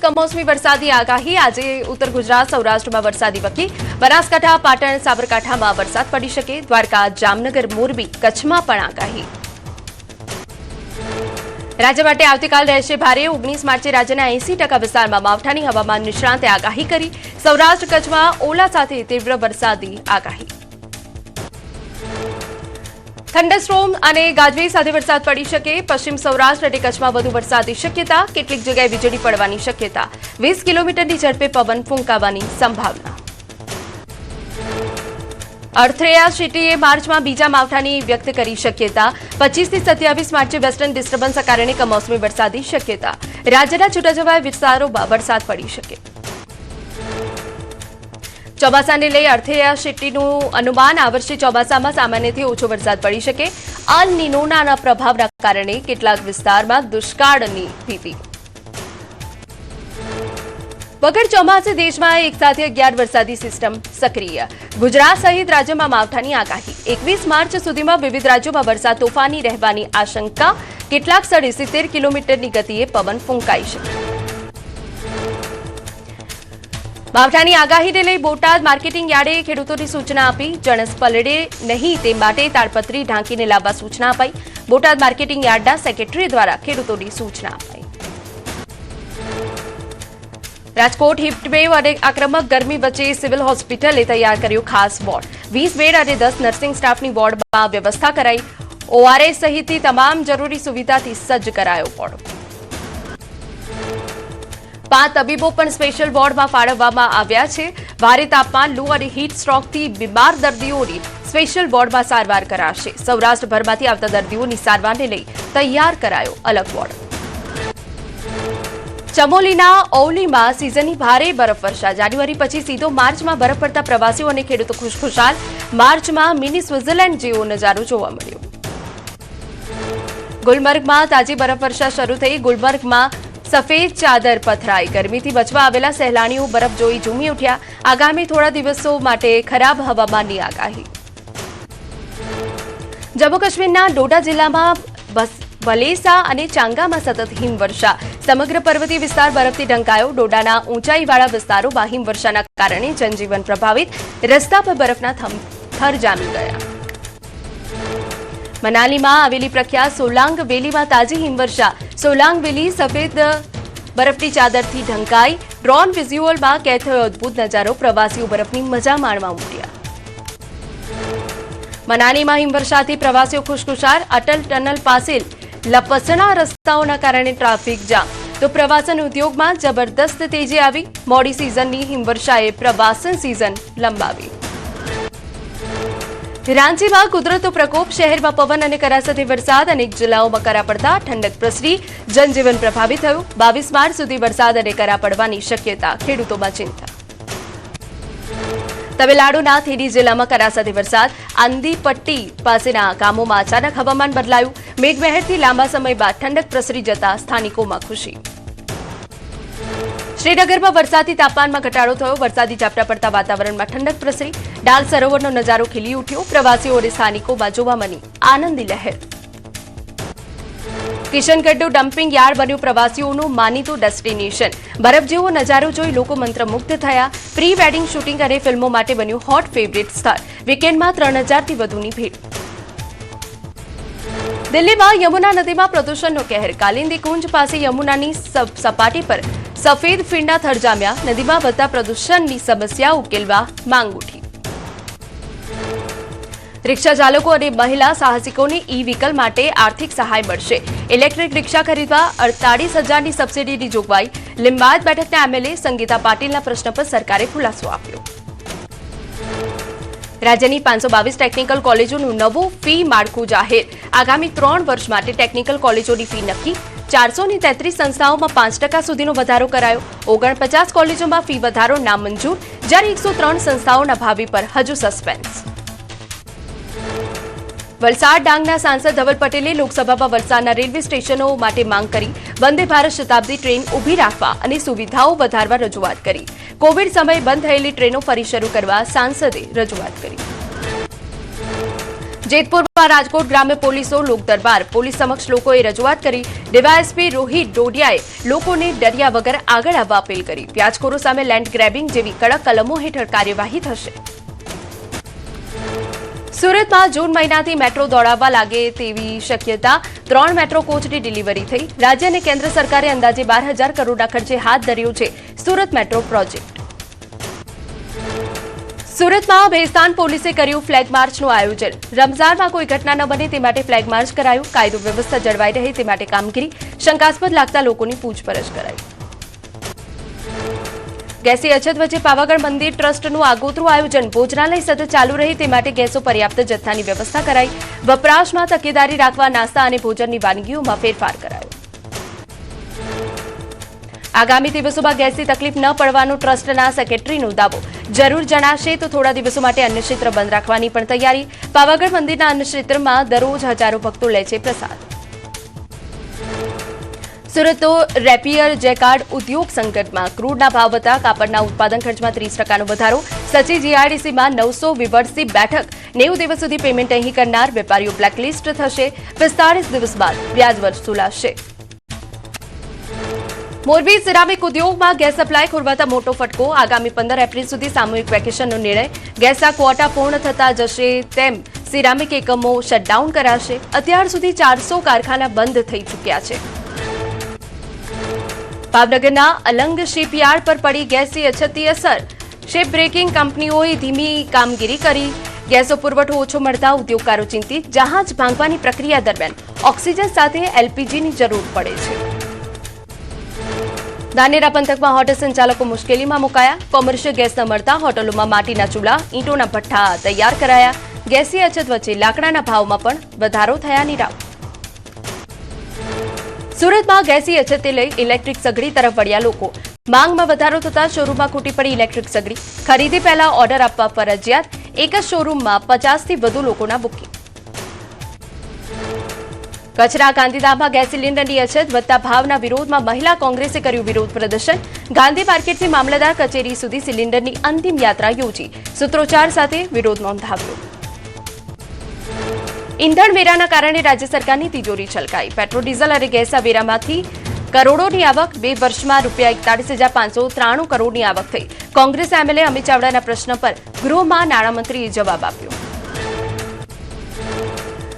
કમોસમી વરસાદી આગાહી આજે ઉત્તર ગુજરાત સૌરાષ્ટ્રમાં વરસાદી વકી બનાસકાંઠા પાટણ સાબરકાંઠામાં વરસાદ પડી શકે દ્વારકા જામનગર મોરબી કચ્છમાં પણ આગાહી રાજ્ય માટે આવતીકાલ રહેશે ભારે 19 માર્ચે રાજ્યના 80% વિસ્તારમાં માવઠાની હવામાન નિષ્ણાંતે આગાહી કરી સૌરાષ્ટ્ર કચ્છમાં ઓલા સાથે તીવ્ર વરસાદી આગાહી થંડરસ્ટોર્મ અને ગાજવીજ સાથે વરસાદ પડી શકે પશ્ચિમ સૌરાષ્ટ્ર અને કચ્છમાં વધુ વરસાદની શક્યતા કેટલીક જગ્યાએ વીજળી પડવાની શક્યતા 20 કિલોમીટરની ઝડપે પવન ફૂંકાવાની સંભાવના અર્થરેયા સિટીએ માર્ચમાં બીજા માવઠાની વ્યક્ત કરી શક્યતા 25 થી 27 માર્ચે વેસ્ટર્ન ડિસ્ટર્બન્સના કારણે કમોસમી વરસાદી શક્યતા રાજ્યના છૂટાછવાયા વિસ્તારોમાં વરસાદ પડી શકે ચોમાસાને લઈ અર્થરેયા સિટીનું અનુમાન આ વર્ષે ચોમાસામાં સામાન્યથી ઓછો વરસાદ પડી શકે અલ નિનોના પ્રભાવના કારણે કેટલાક વિસ્તારમાં દુષ્કાળની ભીતિ વગર ચોમાસે દેશમાં એકસાથે 11 વરસાદી સિસ્ટમ સક્રિય ગુજરાત સહિત રાજ્યમાં માવઠાની આગાહી 21 માર્ચ સુધીમાં વિવિધ રાજ્યોમાં વરસાદ તોફાની રહેવાની આશંકા કેટલાક સ્થળે 70 કિલોમીટરની ગતિએ પવન ફૂંકાઈ શકે માવઠાની આગાહીને લઈ બોટાદ માર્કેટિંગ યાર્ડે ખેડૂતોની સૂચના આપી જણસ પલળે નહીં તે માટે તાડપત્રી ઢાંકીને લાવવા સૂચના અપાઈ બોટાદ માર્કેટિંગ યાર્ડના સેક્રેટરી દ્વારા ખેડૂતોની સૂચના અપાઈ રાજકોટ હીટવેવ અને આક્રમક ગરમી વચ્ચે સિવિલ હોસ્પિટલે તૈયાર કર્યો ખાસ વોર્ડ 20 બેડ અને 10 નર્સિંગ સ્ટાફની વોર્ડમાં વ્યવસ્થા કરાઈ ઓઆરએસ સહિતની તમામ જરૂરી સુવિધાથી સજ્જ કરાયો વોર્ડ 5 તબીબો પણ સ્પેશિયલ વોર્ડમાં ફાળવવામાં આવ્યા છે ભારે તાપમાન લૂ અને હીટ સ્ટ્રોકથી બીમાર દર્દીઓની સ્પેશિયલ વોર્ડમાં સારવાર કરાશે સૌરાષ્ટ્રભરમાંથી આવતા દર્દીઓની સારવારને લઈ તૈયાર કરાયો અલગ વોર્ડ ચમોલીના ઔલીમાં સિઝનની ભારે બરફવર્ષા જાન્યુઆરી પછી સીધો માર્ચમાં બરફ પડતા પ્રવાસીઓ અને ખેડૂતો ખુશખુશાલ માર્ચમાં મિની સ્વિટ્ઝરલેન્ડ જેવો નજારો જોવા મળ્યો ગુલમર્ગમાં તાજી બરફવર્ષા શરૂ થઈ ગુલમર્ગમાં સફેદ ચાદર પથરાઈ ગરમીથી બચવા આવેલા સહેલાણીઓ બરફ જોઈ ઝૂમી ઉઠ્યા આગામી થોડા દિવસો માટે ખરાબ હવામાનની આગાહી જમ્મુ કાશ્મીરના ડોડા જિલ્લામાં બલેસા અને ચાંગામાં સતત હિમવર્ષા સમગ્ર પર્વતીય વિસ્તાર બરફથી ઢંકાયો ડોડાના ઊંચાઈવાળા વિસ્તારોમાં હિમવર્ષાના કારણે જનજીવન પ્રભાવિત રસ્તા પર બરફના થર જામી ગયા મનાલીમાં આવેલી પ્રખ્યાત સોલાંગ વેલીમાં તાજી હિમવર્ષા સોલાંગ વેલી સફેદ બરફની ચાદરથી ઢંકાઈ ડ્રોન વિઝ્યુઅલમાં કેદ થયો અદભુત નજારો પ્રવાસીઓ બરફની મજા માણવા ઉમટ્યા મનાલીમાં હિમવર્ષાથી પ્રવાસીઓ ખુશખુશાલ અટલ ટનલ પાસે લપસણા રસ્તાઓના કારણે ટ્રાફિક જામ તો પ્રવાસન ઉદ્યોગમાં જબરદસ્ત તેજી આવી મોડી સિઝનની હિમવર્ષાએ પ્રવાસન સિઝન લંબાવી રાંચીમાં કુદરતનો પ્રકોપ શહેરમાં પવન અને કરા સાથે વરસાદ અનેક જિલ્લાઓમાં કરા પડતા ઠંડક પ્રસરી જનજીવન પ્રભાવિત થયું 22 માર્ચ સુધી વરસાદ અને કરા પડવાની શક્યતા ખેડૂતોમાં ચિંતા તમિલનાડુના થેની જિલ્લામાં કરા સાથે વરસાદ આંદીપટ્ટી પાસેના ગામોમાં અચાનક હવામાન બદલાયું મેઘમહેરથી લાંબા સમય બાદ ઠંડક પ્રસરી જતા સ્થાનિકોમાં ખુશી શ્રીનગરમાં વરસાદથી તાપમાનમાં ઘટાડો થયો વરસાદી ઝાપટા પડતા વાતાવરણમાં ઠંડક પ્રસરી ડાલ સરોવરનો નજારો ખીલી ઉઠ્યો પ્રવાસીઓ અને સ્થાનિકોમાં જોવા મળી આનંદી લહેર કિશનગઢનું ડમ્પિંગ યાર્ડ બન્યું પ્રવાસીઓનું માનીતું ડેસ્ટિનેશન બરફ જેવો નજારો જોઈ લોકો મંત્રમુગ્ધ થયા પ્રી વેડિંગ શૂટિંગ અને ફિલ્મો માટે બન્યું હોટ ફેવરિટ સ્થળ વીકેન્ડમાં 3000થી વધુની ભીડ દિલ્હીમાં યમુના નદીમાં પ્રદૂષણનો કહેર કાલિંદી કુંજ પાસે યમુનાની સપાટી પર સફેદ ફીંડા થર જામ્યા નદીમાં વધતા પ્રદૂષણની સમસ્યા ઉકેલવા માંગ ઉઠી રિક્ષા ચાલકો અને મહિલા સાહસિકોને ઈ વ્હીકલ માટે આર્થિક સહાય મળશે ઇલેક્ટ્રિક રિક્ષા ખરીદવા 48,000ની સબસિડીની જોગવાઈ લીંબાયત બેઠકના એમએલએ સંગીતા પાટીલના પ્રશ્ન પર સરકારે ખુલાસો આપ્યો રાજ્યની 522 ટેકનિકલ કોલેજોનું નવું ફી માળખું જાહેર આગામી 3 વર્ષ માટે ટેકનિકલ કોલેજોની ફી નક્કી 433 સંસ્થાઓમાં 5% સુધીનો વધારો કરાયો 49 કોલેજોમાં ફી વધારો નામંજૂર જ્યારે 103 સંસ્થાઓના ભાવિ પર હજુ સસ્પેન્સ વલસાડ ડાંગના સાંસદ ધવલ પટેલે લોકસભામાં વલસાડના રેલવે સ્ટેશનો માટે માંગ કરી વંદે ભારત શતાબ્દી ટ્રેન ઊભી રાખવા અને સુવિધાઓ વધારવા રજૂઆત કરી કોવિડ સમયે બંધ થયેલી ટ્રેનો ફરી શરૂ કરવા સાંસદે રજૂઆત કરી જેતપુરમાં રાજકોટ ગ્રામ્ય પોલીસો લોક દરબાર પોલીસ સમક્ષ લોકોએ રજૂઆત કરી ડીવાયએસપી રોહિત ડોડિયાએ લોકોને ડર્યા વગર આગળ આવવા અપીલ કરી વ્યાજખોરો સામે લેન્ડ ગ્રેબિંગ જેવી કડક કલમો હેઠળ કાર્યવાહી થશે સુરતમાં જૂન મહિનાથી મેટ્રો દોડાવવા લાગે તેવી શક્યતા 3 મેટ્રો કોચની ડિલિવરી થઈ રાજ્ય અને કેન્દ્ર સરકારે અંદાજે 12,000 કરોડના ખર્ચે હાથ ધર્યો છે સુરત મેટ્રો પ્રોજેક્ટ સુરતમાં ભેસ્તાન પોલીસે કર્યું ફ્લેગ માર્ચનું આયોજન રમઝાનમાં કોઈ ઘટના ન બને તે માટે ફ્લેગ માર્ચ કરાયું કાયદો વ્યવસ્થા જળવાઈ રહે તે માટે કામગીરી શંકાસ્પદ લાગતા લોકોની પૂછપરછ કરાઈ ગેસની અછત વચ્ચે પાવાગઢ મંદિર ટ્રસ્ટનું આગોતરું આયોજન ભોજનાલય સતત ચાલુ રહે તે માટે ગેસો પર્યાપ્ત જથ્થાની વ્યવસ્થા કરાઈ વપરાશમાં તકેદારી રાખવા નાસ્તા અને ભોજનની વાનગીઓમાં ફેરફાર કરાયો આગામી દિવસોમાં ગેસની તકલીફ ન પડવાનો ટ્રસ્ટના સેક્રેટરીનો દાવો જરૂર જણાશે તો થોડા દિવસો માટે અન્ય ક્ષેત્ર બંધ રાખવાની પણ તૈયારી પાવાગઢ મંદિરના અન્ય ક્ષેત્રમાં દરરોજ હજારો ભક્તો લે છે પ્રસાદ સુરતનો રેપિયર જેકાર્ડ ઉદ્યોગ સંકટમાં ક્રૂડના ભાવ વધતા કાપડના ઉત્પાદન ખર્ચમાં 30% વધારો સચી જીઆઈડીસીમાં 900 વિવર્સની બેઠક 90 દિવસ સુધી પેમેન્ટ નહીં કરનાર વેપારીઓ બ્લેકલિસ્ટ થશે 45 દિવસ બાદ વ્યાજ વસૂલાશે મોરબી સિરામિક ઉદ્યોગમાં ગેસ સપ્લાય ખોરવાતા મોટો ફટકો આગામી 15 એપ્રિલ સુધી સામૂહિક વેકેશનનો નિર્ણય ગેસના ક્વોટા પૂર્ણ થતા જશે તેમ સિરામિક એકમો શટડાઉન કરાશે અત્યાર સુધી 400 કારખાના બંધ થઈ ચૂક્યા છે ભાવનગરના અલંગ શિપયાર્ડ પર પડી ગેસની અછતની અસર શિપ બ્રેકિંગ કંપનીઓએ ધીમી કામગીરી કરી ગેસનો પુરવઠો ઓછો મળતા ઉદ્યોગકારો ચિંતિત જહાજ ભાંગવાની પ્રક્રિયા દરમિયાન ઓક્સિજન સાથે એલપીજીની જરૂર પડે છે ધાનેરા પંથકમાં હોટલ સંચાલકો મુશ્કેલીમાં મુકાયા કોમર્શિયલ ગેસ ન મળતા હોટલોમાં માટીના ચૂલા ઈંટોના ભઠ્ઠા તૈયાર કરાયા ગેસની અછત વચ્ચે લાકડાના ભાવમાં પણ વધારો થયાની રાવ સુરતમાં ગેસની અછતને લઈ ઇલેક્ટ્રિક સગડી તરફ વળ્યા લોકો માંગમાં વધારો થતા શોરૂમમાં ખૂટી પડી ઇલેક્ટ્રિક સગડી ખરીદી પહેલા ઓર્ડર આપવા ફરજિયાત એક જ શોરૂમમાં 50થી વધુ લોકોના બુકિંગ કચ્છના ગાંધીધામમાં ગેસ સિલિન્ડરની અછત વધતા ભાવના વિરોધમાં મહિલા કોંગ્રેસે કર્યું વિરોધ પ્રદર્શન ગાંધી માર્કેટથી મામલતદાર કચેરી સુધી સિલિન્ડરની અંતિમ યાત્રા યોજી સૂત્રોચ્ચાર સાથે વિરોધ નોંધાવ્યો ઇંધણ વેરાના કારણે રાજ્ય સરકારની તિજોરી છલકાઈ પેટ્રોલ ડીઝલ અને ગેસના વેરામાંથી કરોડોની આવક 2 વર્ષમાં ₹41,593 કરોડની આવક થઈ કોંગ્રેસ એમએલએ અમિત ચાવડાના પ્રશ્ન પર ગૃહમાં નાણામંત્રીએ જવાબ આપ્યો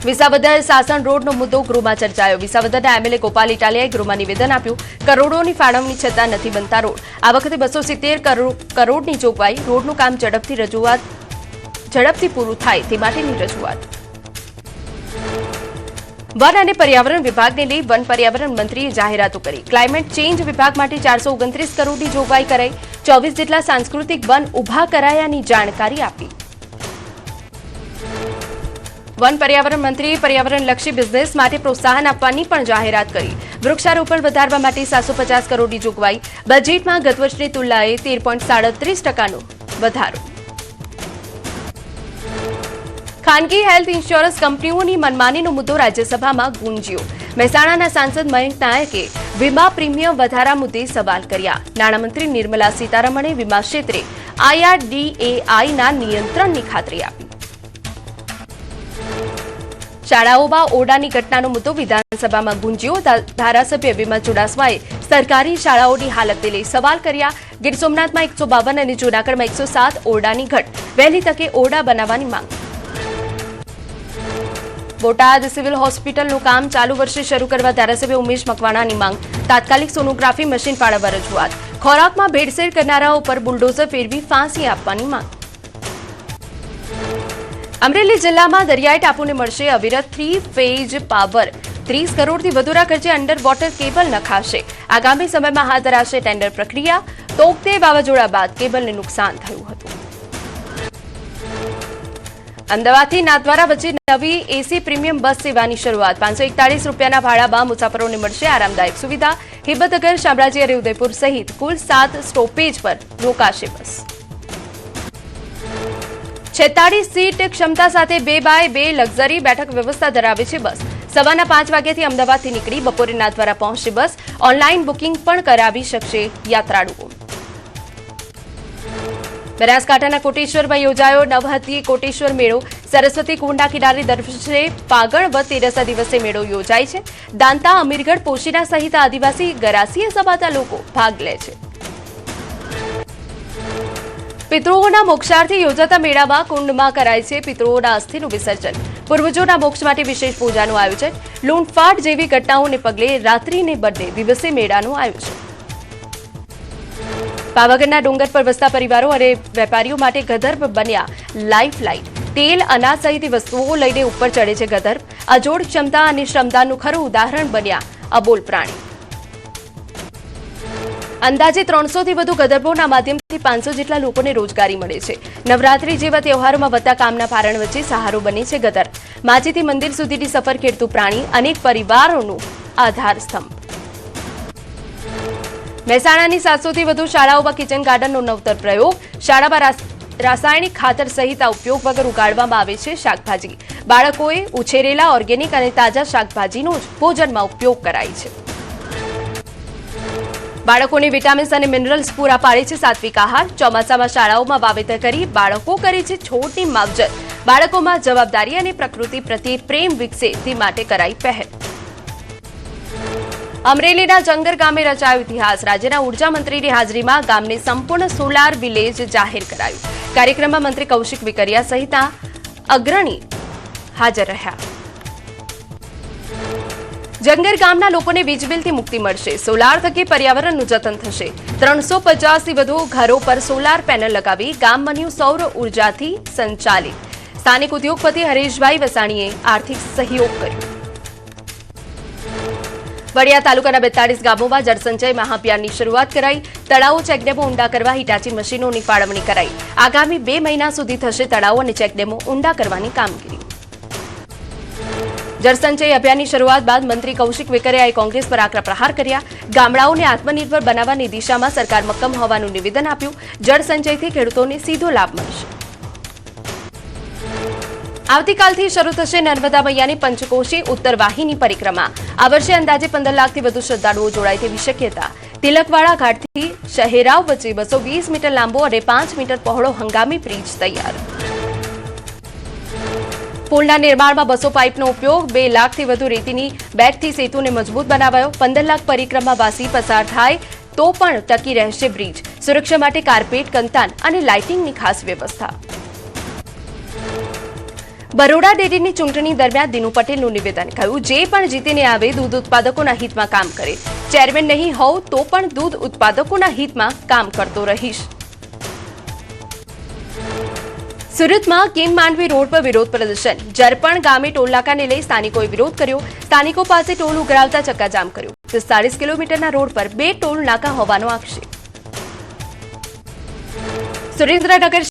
વિસાવદર સાસણ રોડનો મુદ્દો ગૃહમાં ચર્ચાયો વિસાવદરના એમએલએ ગોપાલ ઇટાલિયાએ ગૃહમાં નિવેદન આપ્યું કરોડોની ફાળવણી છતાં નથી બનતા રોડ આ વખતે 270 કરોડની જોગવાઈ રોડનું કામ ઝડપથી પૂરું થાય તે માટેની રજૂઆત વન અને પર્યાવરણ વિભાગને લઈ વન પર્યાવરણ મંત્રીએ જાહેરાતો કરી ક્લાઇમેટ ચેન્જ વિભાગ માટે 429 કરોડની જોગવાઈ કરાઈ 24 જેટલા સાંસ્કૃતિક વન ઉભા કરાયાની જાણકારી આપી વન પર્યાવરણ મંત્રીએ પર્યાવરણલક્ષી બિઝનેસ માટે પ્રોત્સાહન આપવાની પણ જાહેરાત કરી વૃક્ષારોપણ વધારવા માટે 750 કરોડની જોગવાઈ બજેટમાં ગત વર્ષની તુલનાએ 13.37%નો વધારો ખાનગી હેલ્થ ઇન્સ્યોરન્સ કંપનીઓની મનમાનીનો મુદ્દો રાજ્યસભામાં ગુંજ્યો મહેસાણાના સાંસદ મયંક નાયકે વીમા પ્રીમિયમ વધારા મુદ્દે સવાલ કર્યા નાણામંત્રી નિર્મલા સીતારમણે વીમા ક્ષેત્રે IRDAIના નિયંત્રણની ખાતરી આપી શાળાઓમાં ઓરડાની ઘટનાનો મુદ્દો વિધાનસભામાં ગુંજ્યો ધારાસભ્ય વિમલ ચુડાસમાએ સરકારી શાળાઓની હાલતને લઈ સવાલ કર્યા ગીર સોમનાથમાં 152 અને જૂનાગઢમાં 107 ઓરડાની ઘટ વહેલી તકે ઓરડા બનાવવાની માંગ બોટાદ સિવિલ હોસ્પિટલનું કામ ચાલુ વર્ષે શરૂ કરવા ધારાસભ્ય ઉમેશ મકવાણાની માંગ તાત્કાલિક સોનોગ્રાફી મશીન ફાળવવા રજૂઆત ખોરાકમાં ભેળસેળ કરનારાઓ પર બુલડોઝર ફેરવી ફાંસી આપવાની માંગ અમરેલી જિલ્લામાં દરિયાઈ ટાપુને મળશે અવિરત 3 ફેઝ પાવર 30 કરોડથી વધુના ખર્ચે અંડર વોટર કેબલ નખાશે આગામી સમયમાં હાથ ધરાશે ટેન્ડર પ્રક્રિયા તોકતે વાવાઝોડા બાદ કેબલને નુકસાન થયું હતું અમદાવાદથી નાથદ્વારા વચ્ચે નવી એસી પ્રીમિયમ બસ સેવાની શરૂઆત ₹541 ભાડામાં મુસાફરોને મળશે આરામદાયક સુવિધા હિંમતનગર શામળાજી અને ઉદયપુર સહિત કુલ 7 સ્ટોપેજ પર રોકાશે બસ 46 સીટ ક્ષમતા સાથે 2x2 લક્ઝરી બેઠક વ્યવસ્થા ધરાવે છે બસ સવારના 5 વાગ્યાથી અમદાવાદથી નીકળી બપોરે નાથદ્વારા પહોંચશે બસ ઓનલાઈન બુકિંગ પણ કરાવી શકશે યાત્રાળુઓ બનાસકાંઠાના કોટેશ્વરમાં યોજાયો નવહત્તી કોટેશ્વર મેળો સરસ્વતી કુંડના કિનારે દર વર્ષે ફાગણ વદ તેરસના દિવસે મેળો યોજાય છે. દાંતા, અમીરગઢ, પોશીના સહિત આદિવાસી ગરાસીએ સમાતા લોકો ભાગ લે છે. પિતૃઓના મોક્ષાર્થે યોજાતા મેળામાં કુંડમાં કરાય છે પિતૃઓના અસ્થિનું વિસર્જન. પૂર્વજોના મોક્ષ માટે વિશેષ પૂજાનું આયોજન. લૂંટફાટ જેવી ઘટનાઓને પગલે રાત્રિને બદલે દિવસે મેળાનું આયોજન. પાવાગઢના ડુંગર પર વસતા પરિવારો અને વેપારીઓ માટે ગધર્ભ બન્યા લાઇફલાઇન. તેલ, અનાજ સહિતની વસ્તુઓ લઈને ઉપર ચડે છે ગધર્ભ. અજોડ ક્ષમતા અને શ્રમદાનનું ખરું ઉદાહરણ બન્યા અબોલ પ્રાણી. અંદાજે 300થી વધુ ગધર્ભોના માધ્યમથી 500 જેટલા લોકોને રોજગારી મળે છે. નવરાત્રી જેવા તહેવારોમાં વધતા કામના ભારણ વચ્ચે સહારો બને છે ગધર. માજીથી મંદિર સુધીની સફર ખેડતું પ્રાણી અનેક પરિવારોનું આધાર સ્તંભ. મહેસાણાની 700થી વધુ શાળાઓમાં કિચન ગાર્ડનનો નવતર પ્રયોગ. શાળામાં રાસાયણિક ખાતર સહિતના ઉપયોગ વગર ઉગાડવામાં આવે છે શાકભાજી. બાળકોએ ઉછેરેલા ઓર્ગેનિક અને તાજા શાકભાજીનો જ ભોજનમાં ઉપયોગ કરાય છે. બાળકોને વિટામિન્સ અને મિનરલ્સ પૂરા પાડે છે સાત્વિક આહાર. ચોમાસામાં શાળાઓમાં વાવેતર કરી બાળકો કરે છે છોડની માવજત. બાળકોમાં જવાબદારી અને પ્રકૃતિ પ્રત્યે પ્રેમ વિકસે તે માટે કરાઈ પહેલ. અમરેલીના જંગર ગામે રચાયો ઇતિહાસ. રાજ્યના ઉર્જા મંત્રીની હાજરીમાં ગામને સંપૂર્ણ સોલાર વિલેજ જાહેર કરાયું. કાર્યક્રમમાં મંત્રી કૌશિક વેકરિયા સહિતના અગ્રણી હાજર રહ્યા. જંગર ગામના લોકોને વીજ બિલથી મુક્તિ મળશે. સોલાર થકી પર્યાવરણનું જતન થશે. 350થી વધુ ઘરો પર સોલાર પેનલ લગાવી ગામ બન્યું સૌર ઉર્જાથી સંચાલિત. સ્થાનિક ઉદ્યોગપતિ હરેશભાઈ વસાણીએ આર્થિક સહયોગ કર્યો. વડિયા તાલુકાના 42 ગામોમાં જળસંચય મહાઅભિયાનની શરૂઆત કરાઈ. તળાવો, ચેકડેમો ઊંડા કરવા હિટાચી મશીનોની ફાળવણી કરાઈ. આગામી 2 મહિના સુધી થશે તળાવો અને ચેકડેમો ઊંડા કરવાની કામગીરી. જળસંચય અભિયાનની શરૂઆત બાદ મંત્રી કૌશિક વેકરિયાએ કોંગ્રેસ પર આકરા પ્રહાર કર્યા. ગામડાઓને આત્મનિર્ભર બનાવવાની દિશામાં સરકાર મક્કમ હોવાનું નિવેદન આપ્યું. જળસંચયથી ખેડૂતોને સીધો લાભ મળશે. આવતીકાલથી શરૂ થશે નર્મદા મૈયાની પંચકોશી ઉત્તરવાહીની પરિક્રમા. આ વર્ષે અંદાજે 15 લાખથી વધુ શ્રદ્ધાળુઓ જોડાય તેવી શક્યતા. તિલકવાડા ઘાટથી શહેરાવ વચ્ચે 220 મીટર લાંબો અને 5 મીટર પહોળો હંગામી બ્રિજ તૈયાર. પુલના નિર્માણમાં 200 પાઇપનો ઉપયોગ. 2 લાખથી વધુ રેતીની બેગથી સેતુને મજબૂત બનાવાયો. 15 લાખ પરિક્રમાવાસી પસાર થાય તો પણ ટકી રહેશે બ્રિજ. સુરક્ષા માટે કાર્પેટ, કંતાન અને લાઇટિંગની ખાસ વ્યવસ્થા. બરોડા ડેરીની ચૂંટણી દરમિયાન દિનુ પટેલનું નિવેદન. કહ્યું, જે પણ જીતીને આવે દૂધ ઉત્પાદકોના હિતમાં કામ કરે. ચેરમેન નહીં હોઉં તો પણ દૂધ ઉત્પાદકોના હિતમાં કામ કરતો રહીશ. સુરતમાં કિમ માંડવી રોડ પર વિરોધ પ્રદર્શન. જરપણ ગામે ટોલનાકાને લઈ સ્થાનિકોએ વિરોધ કર્યો. સ્થાનિકો પાસે ટોલ ઉઘરાવતા ચક્કાજામ કર્યો. 45 કિલોમીટરના રોડ પર 2 ટોલ નાકા હોવાનો આક્ષેપ. સુરેન્દ્રનગર